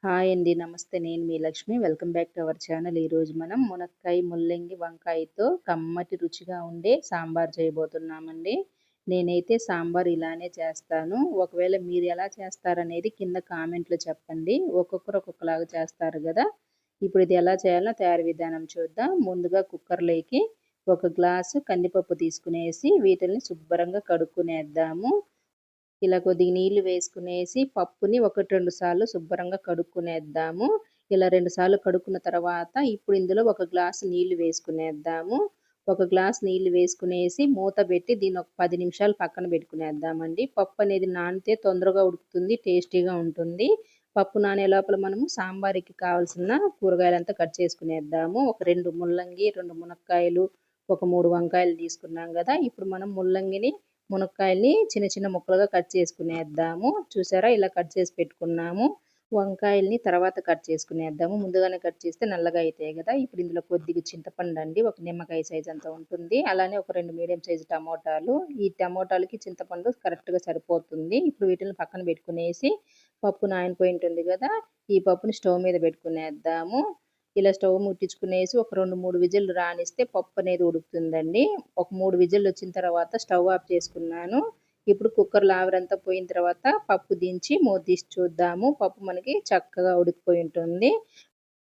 Hi అండి. నమస్తే. నేను మీ Lakshmi. Welcome back to our channel. ఈరోజు మనం మునక్కాయ, ముల్లంగి, వంకాయతో కమ్మటి రుచిగా ఉండే సాంబార్ చేయబోతున్నామండి. నేనైతే సాంబార్ ఇలానే చేస్తాను. ఒకవేళ మీరు ఎలా చేస్తారనేది కింద కామెంట్‌లో చెప్పండి. ఒక్కొక్కరు ఒక్కొక్కలాగా చేస్తారు గదా! ఇప్పుడు ఇది ఎలా చేయాలో తయారీ విధానం చూద్దాం. ముందుగా కుక్కర్‌లోకి ఒక గ్లాసు కందిపప్పు తీసుకునేసి వీటిల్ని శుభ్రంగా కడుక్కునేద్దాము. ఇలా కొద్దిగా నీళ్లు వేసుకునేసి పప్పుని 1, 2 సార్లు శుభ్రంగా కడుక్కునేద్దాము. ఇలా 2 సార్లు కడుక్కున్న తర్వాత ఇప్పుడు ఇందులో ఒక గ్లాసు నీళ్లు వేసుకునేద్దాము. ఒక గ్లాస్ నీళ్లు వేసుకునేసి మూత పెట్టి దీన్ని ఒక 10 నిమిషాలు పక్కన పెట్టుకునేద్దామండి. పప్పు అనేది నానితే తొందరగా ఉడుకుతుంది, టేస్టీగా ఉంటుంది. పప్పు నానే లోపల మనము సాంబార్‌కి కావాల్సిన కూరగాయలంతా కట్ చేసుకునేద్దాము. ఒక 2 ముల్లంగి, 2 మునక్కాయలు, ఒక 3 వంకాయలు తీసుకున్నాం గదా! ఇప్పుడు మనం ముల్లంగిని మునక్కాయల్ని చిన్న చిన్న ముక్కలుగా కట్ చేసుకునేద్దాము. చూసారా ఇలా కట్ చేసి పెట్టుకున్నాము. వంకాయల్ని తర్వాత కట్ చేసుకునేద్దాము. ముందుగానే కట్ చేస్తే నల్లగా అయితాయి గదా! ఇప్పుడు ఇందులో కొద్దిగా చింతపండండి. ఒక నిమ్మకాయ సైజ్ అంత ఉంటుంది. అలానే ఒక 2 మీడియం సైజు టమోటాలు. ఈ టమోటాలకి చింతపండు కరెక్ట్‌గా సరిపోతుంది. ఇప్పుడు వీటిని పక్కన పెట్టుకునేసి పప్పు నానిపోయి ఉంటుంది గదా! ఈ పప్పుని స్టవ్ మీద పెట్టుకునేద్దాము. ఇలా స్టవ్ ముట్టించుకునేసి ఒక 2, 3 విజిల్లు రానిస్తే పప్పు అనేది ఉడుకుతుందండి. ఒక 3 విజిల్లొచ్చిన తర్వాత స్టవ్ ఆఫ్ చేసుకున్నాను. ఇప్పుడు కుక్కర్‌లో ఆవిరంతా పోయిన తర్వాత పప్పు దించి మూత తీసి చూద్దాము. పప్పు మనకి చక్కగా ఉడికిపోయి ఉంటుంది.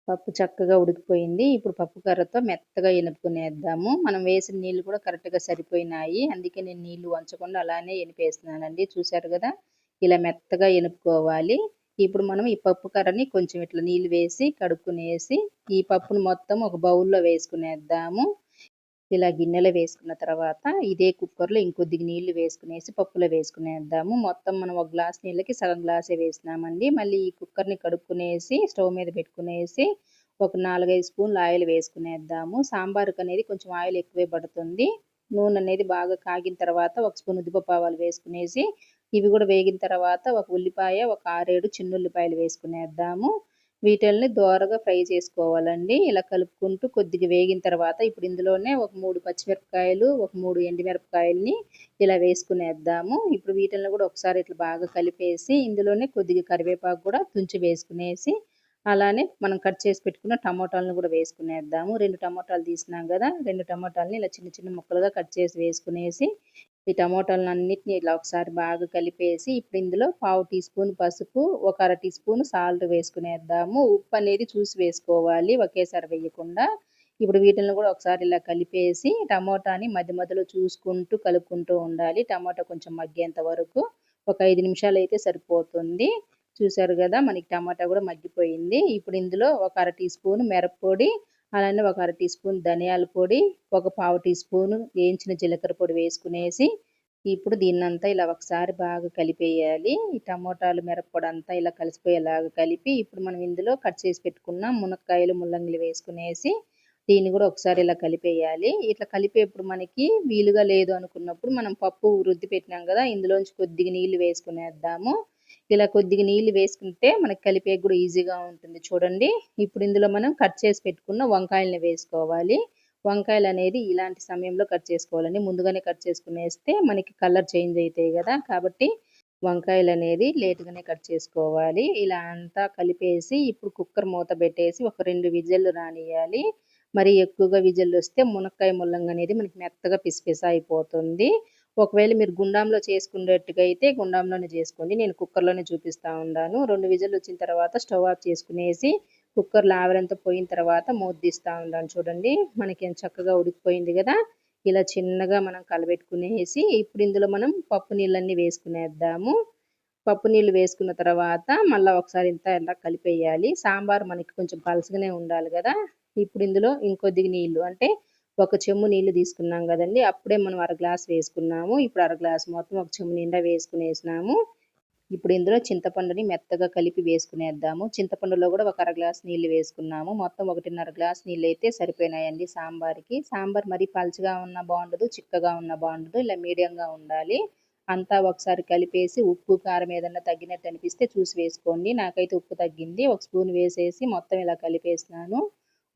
పప్పు చక్కగా ఉడికిపోయింది. ఇప్పుడు పప్పు కర్రతో మెత్తగా ఎనుపుకునేద్దాము. మనం వేసిన నీళ్ళు కూడా కరెక్ట్‌గా సరిపోయినాయి. అందుకే నేను నీళ్ళు వంచకుండా అలానే ఎనిపేస్తున్నానండి. చూసారు గదా! ఇలా మెత్తగా ఎనుపుకోవాలి. ఇప్పుడు మనం ఈ పప్పు కర్రని కొంచెం ఇట్లా నీళ్ళు వేసి కడుక్కునేసి ఈ పప్పును మొత్తం ఒక బౌల్‌లో వేసుకునేద్దాము. ఇలా గిన్నెలో వేసుకున్న తర్వాత ఇదే కుక్కర్‌లో ఇంకొద్దిగా నీళ్లు వేసుకునేసి పప్పులో వేసుకునేద్దాము. మొత్తం మనం ఒక గ్లాస్ నీళ్ళకి సగం గ్లాసే వేసినామండి. మళ్ళీ ఈ కుక్కర్‌ని కడుక్కునేసి స్టవ్ మీద పెట్టుకునేసి ఒక 4, 5 స్పూన్లు ఆయిల్ వేసుకునేద్దాము. సాంబారుకనేది కొంచెం ఆయిల్ ఎక్కువే పడుతుంది. నూనె అనేది బాగా కాగిన తర్వాత ఒక స్పూన్ ఉద్దిపప్పు ఆవాలు వేసుకునేసి ఇవి కూడా వేగిన తర్వాత ఒక ఉల్లిపాయ, ఒక 6, 7 చిన్నుల్లిపాయలు వేసుకునేద్దాము. వీటిల్ని దోరగా ఫ్రై చేసుకోవాలండి. ఇలా కలుపుకుంటూ కొద్దిగా వేగిన తర్వాత ఇప్పుడు ఇందులోనే ఒక 3 పచ్చిమిరపకాయలు, ఒక 3 ఎండుమిరపకాయలని ఇలా వేసుకునేద్దాము. ఇప్పుడు వీటిల్ని కూడా ఒకసారి ఇట్లా బాగా కలిపేసి ఇందులోనే కొద్దిగా కరివేపాకు కూడా తుంచి వేసుకునేసి అలానే మనం కట్ చేసి పెట్టుకున్న టమోటాలను కూడా వేసుకునేద్దాము. 2 టమోటాలు తీసినాం గదా! 2 టమోటాలని ఇలా చిన్న చిన్న ముక్కలుగా కట్ చేసి వేసుకునేసి ఈ టమోటాలన్నిటిని ఇలా ఒకసారి బాగా కలిపేసి ఇప్పుడు ఇందులో పావు టీ స్పూన్ పసుపు, ఒక అర టీ స్పూన్ సాల్ట్ వేసుకునేద్దాము. ఉప్పు అనేది చూసి వేసుకోవాలి ఒకేసారి వేయకుండా. ఇప్పుడు వీటిల్ని కూడా ఒకసారి ఇలా కలిపేసి టమోటాని మధ్య మధ్యలో చూసుకుంటూ కలుపుకుంటూ ఉండాలి. టమోటా కొంచెం మగ్గేంత వరకు. ఒక 5 నిమిషాలైతే సరిపోతుంది. చూసారు గదా! మనకి టమాటా కూడా మగ్గిపోయింది. ఇప్పుడు ఇందులో ఒక అర టీ స్పూన్ మిరప్పొడి, అలానే ఒక అర టీ స్పూన్ ధనియాల పొడి, ఒక పావు టీ స్పూను వేయించిన జీలకర్ర పొడి వేసుకునేసి ఇప్పుడు దీన్నంతా ఇలా ఒకసారి బాగా కలిపేయాలి. ఈ టమోటాలు, మిరప్పొడి అంతా ఇలా కలిసిపోయేలాగా కలిపి ఇప్పుడు మనం ఇందులో కట్ చేసి పెట్టుకున్న మునక్కాయలు, ముల్లంగిలు వేసుకునేసి దీన్ని కూడా ఒకసారి ఇలా కలిపేయాలి. ఇట్లా కలిపేప్పుడు మనకి వీలుగా లేదు అనుకున్నప్పుడు మనం పప్పు రుద్ది పెట్టినాం కదా! ఇందులోంచి కొద్దిగా నీళ్లు వేసుకునేద్దాము. ఇలా కొద్దిగా నీళ్లు వేసుకుంటే మనకి కలిపేకి కూడా ఈజీగా ఉంటుంది చూడండి. ఇప్పుడు ఇందులో మనం కట్ చేసి పెట్టుకున్న వంకాయల్ని వేసుకోవాలి. వంకాయలనేది ఇలాంటి సమయంలో కట్ చేసుకోవాలండి. ముందుగానే కట్ చేసుకునేస్తే మనకి కలర్ చేంజ్ అయితాయి గదా! కాబట్టి వంకాయలనేది లేట్‌గానే కట్ చేసుకోవాలి. ఇలా అంతా కలిపేసి ఇప్పుడు కుక్కర్ మూత పెట్టేసి ఒక 2 విజిల్లు రానియ్యాలి. మరి ఎక్కువగా విజిల్లొస్తే మునక్కాయ, ముల్లంగనేది మనకి మెత్తగా పిసపిస అయిపోతుంది. ఒకవేళ మీరు గుండాంలో చేసుకునేట్టుగా అయితే గుండాంలోనే చేసుకోండి. నేను కుక్కర్‌లోనే చూపిస్తా ఉండాను. 2 విజిల్లొచ్చిన తర్వాత స్టవ్ ఆఫ్ చేసుకునేసి కుక్కర్‌లో ఆవిరంతా పోయిన తర్వాత మూత తీస్తా ఉండాను చూడండి. మనకి చక్కగా ఉడికిపోయింది గదా! ఇలా చిన్నగా మనం కలబెట్టుకునేసి ఇప్పుడు ఇందులో మనం పప్పు నీళ్ళన్నీ వేసుకునేద్దాము. పప్పు నీళ్ళు వేసుకున్న తర్వాత మళ్ళా ఒకసారి ఇంతా ఇలా కలిపేయాలి. సాంబార్ మనకి కొంచెం పలచగానే ఉండాలి గదా! ఇప్పుడు ఇందులో ఇంకొద్దిగా నీళ్ళు అంటే ఒక చెంబు నీళ్ళు తీసుకున్నాం గదండీ! అప్పుడే మనం అర గ్లాస్ వేసుకున్నాము. ఇప్పుడు అర గ్లాస్ మొత్తం ఒక చెంబు నిండా వేసుకునేసినాము. ఇప్పుడు ఇందులో చింతపండుని మెత్తగా కలిపి వేసుకునేద్దాము. చింతపండులో గూడా ఒక అర గ్లాస్ నీళ్ళు వేసుకున్నాము. మొత్తం 1:30 గ్లాస్ నీళ్ళైతే సరిపోయినాయండి సాంబార్‌కి. సాంబార్ మరీ పలచగా ఉన్నా బావుండదు, చిక్కగా ఉన్నా బావుండదు. ఇలా మీడియంగా ఉండాలి. అంతా ఒకసారి కలిపేసి ఉప్పు, కారం ఏదన్నా తగ్గినట్టు అనిపిస్తే చూసి వేసుకోండి. నాకైతే ఉప్పు తగ్గింది. ఒక స్పూన్ వేసేసి మొత్తం ఇలా కలిపేసినాను.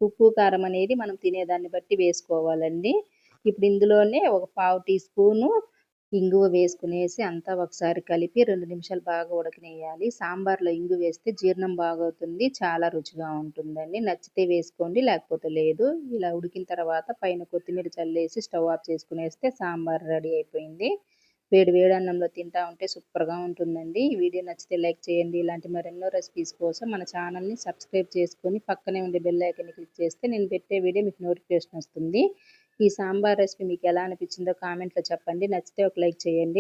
ఉప్పు, కారం అనేది మనం తినేదాన్ని బట్టి వేసుకోవాలండి. ఇప్పుడు ఇందులోనే ఒక పావు టీ స్పూను ఇంగువ వేసుకునేసి అంతా ఒకసారి కలిపి 2 నిమిషాలు బాగా ఉడకనియ్యాలి. సాంబార్‌లో ఇంగువ వేస్తే జీర్ణం బాగవుతుంది. చాలా రుచిగా ఉంటుందండి. నచ్చితే వేసుకోండి లేకపోతే లేదు. ఇలా ఉడికిన తర్వాత పైన కొత్తిమీర చల్లేసి స్టవ్ ఆఫ్ చేసుకునేస్తే సాంబార్ రెడీ అయిపోయింది. వేడి వేడి అన్నంలో తింటా ఉంటే సూపర్‌గా ఉంటుందండి. ఈ వీడియో నచ్చితే లైక్ చేయండి. ఇలాంటి మరెన్నో రెసిపీస్ కోసం మన ఛానల్‌ని సబ్స్క్రైబ్ చేసుకొని పక్కనే ఉండే బెల్ ఐకాన్‌ని క్లిక్ చేస్తే నేను పెట్టే వీడియో మీకు నోటిఫికేషన్ వస్తుంది. ఈ సాంబార్ రెసిపీ మీకు ఎలా అనిపించిందో కామెంట్‌లో చెప్పండి. నచ్చితే ఒక లైక్ చేయండి.